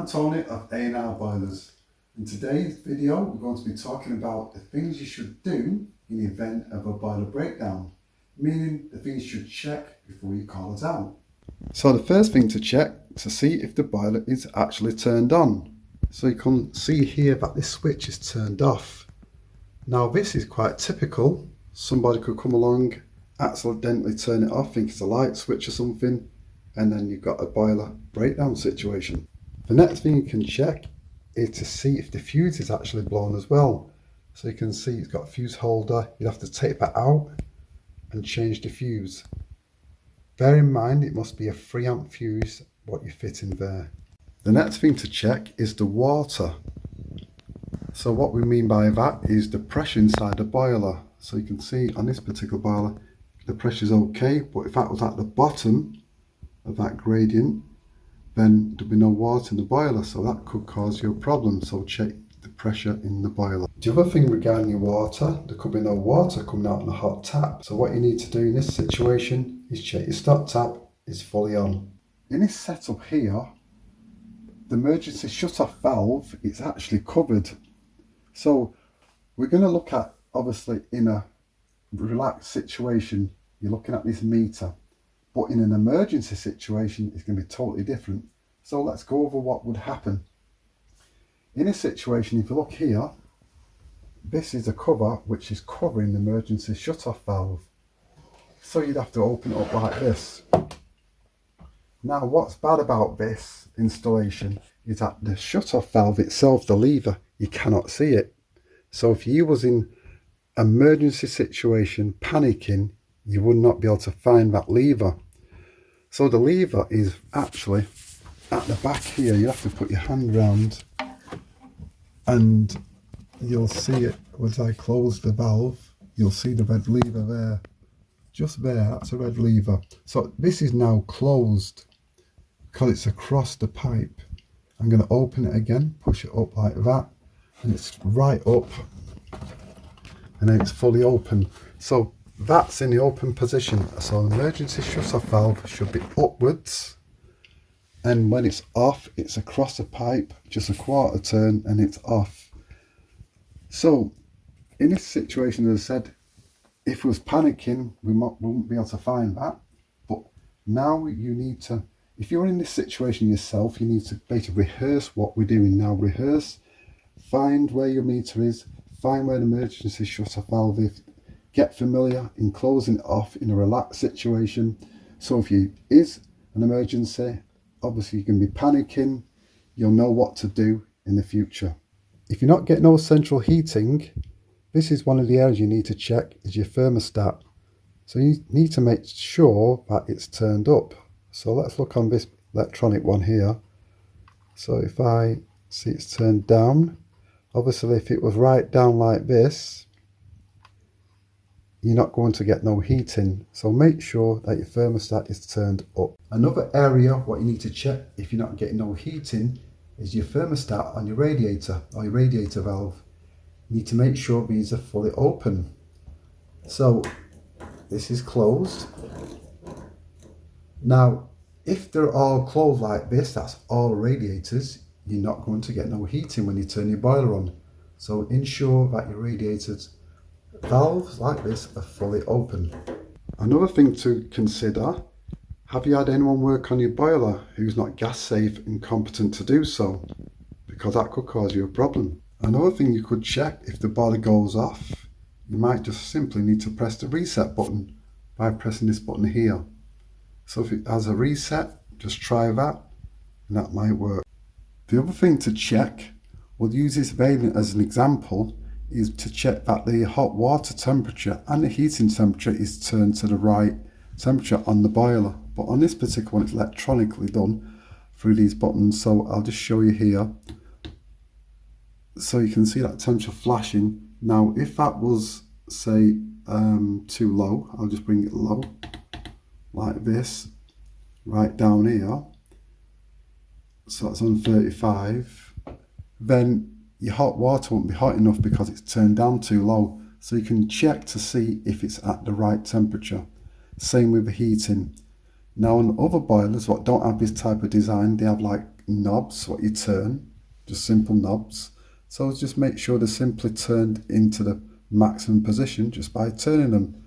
Tony of A&R Boilers. In today's video we're going to be talking about the things you should do in the event of a boiler breakdown, meaning the things you should check before you call it out. So the first thing to check is to see if the boiler is actually turned on. So you can see here that this switch is turned off. Now this is quite typical. Somebody could come along, accidentally turn it off, think it's a light switch or something, and then you've got a boiler breakdown situation. The next thing you can check is to see if the fuse is actually blown as well. So you can see it's got a fuse holder. You'd have to take that out and change the fuse. Bear in mind it must be a 3 amp fuse what you fit in there. The next thing to check is the water. So what we mean by that is the pressure inside the boiler. So you can see on this particular boiler the pressure is okay, but if that was at the bottom of that gradient, then there'll be no water in the boiler, so that could cause you a problem. So check the pressure in the boiler. The other thing regarding your water, there could be no water coming out on a hot tap. So what you need to do in this situation is check your stop tap is fully on. In this setup here, the emergency shut-off valve is actually covered. So we're going to look at, obviously in a relaxed situation, you're looking at this meter. But in an emergency situation, it's going to be totally different. So let's go over what would happen. In a situation, if you look here, this is a cover which is covering the emergency shut-off valve. So you'd have to open it up like this. Now what's bad about this installation is that the shut-off valve itself, the lever, you cannot see it. So if you was in emergency situation, panicking, you would not be able to find that lever. So the lever is actually at the back here. You have to put your hand round and you'll see it as I close the valve. You'll see the red lever there. Just there, that's a red lever. So this is now closed because it's across the pipe. I'm going to open it again, push it up like that, and it's right up, and then it's fully open. So that's in the open position. So the emergency shut-off valve should be upwards, and when it's off, it's across the pipe, just a quarter turn, and it's off. So in this situation, as I said, if we was panicking, we wouldn't be able to find that. But now you need to, if you're in this situation yourself, you need to basically rehearse what we're doing now. Rehearse, find where your meter is, find where the emergency shut-off valve is. Get familiar in closing it off in a relaxed situation. So if you is an emergency, obviously you can be panicking, you'll know what to do in the future. If you're not getting no central heating, this is one of the areas you need to check is your thermostat. So you need to make sure that it's turned up. So let's look on this electronic one here. So if I see it's turned down, obviously if it was right down like this, you're not going to get no heating. So make sure that your thermostat is turned up. Another area what you need to check if you're not getting no heating is your thermostat on your radiator or your radiator valve. You need to make sure these are fully open. So this is closed. Now if they're all closed like this, that's all radiators, you're not going to get no heating when you turn your boiler on. So ensure that your radiators valves like this are fully open. Another thing to consider, have you had anyone work on your boiler who's not gas safe and competent to do so? Because that could cause you a problem. Another thing you could check if the boiler goes off, you might just simply need to press the reset button by pressing this button here. So if it has a reset, just try that and that might work. The other thing to check, we'll use this variant as an example, is to check that the hot water temperature and the heating temperature is turned to the right temperature on the boiler. But on this particular one, it's electronically done through these buttons. So I'll just show you here. So you can see that temperature flashing. Now, if that was, say, too low, I'll just bring it low, like this, right down here. So that's on 35. Then your hot water won't be hot enough because it's turned down too low. So you can check to see if it's at the right temperature. Same with the heating. Now on other boilers what don't have this type of design, they have like knobs, what you turn, just simple knobs. So just make sure they're simply turned into the maximum position just by turning them.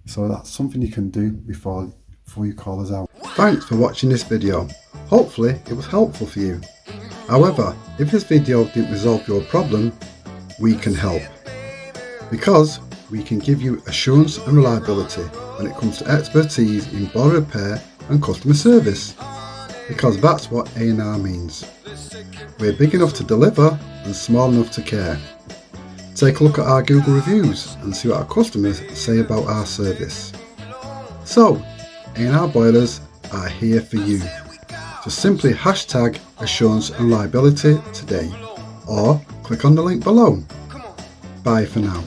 So that's something you can do before you call us out. Thanks for watching this video. Hopefully it was helpful for you. However, if this video didn't resolve your problem, we can help. Because we can give you assurance and reliability when it comes to expertise in boiler repair and customer service. Because that's what A&R means. We're big enough to deliver and small enough to care. Take a look at our Google reviews and see what our customers say about our service. So, A&R boilers are here for you. Just simply hashtag assurance and reliability today, or click on the link below. Bye for now.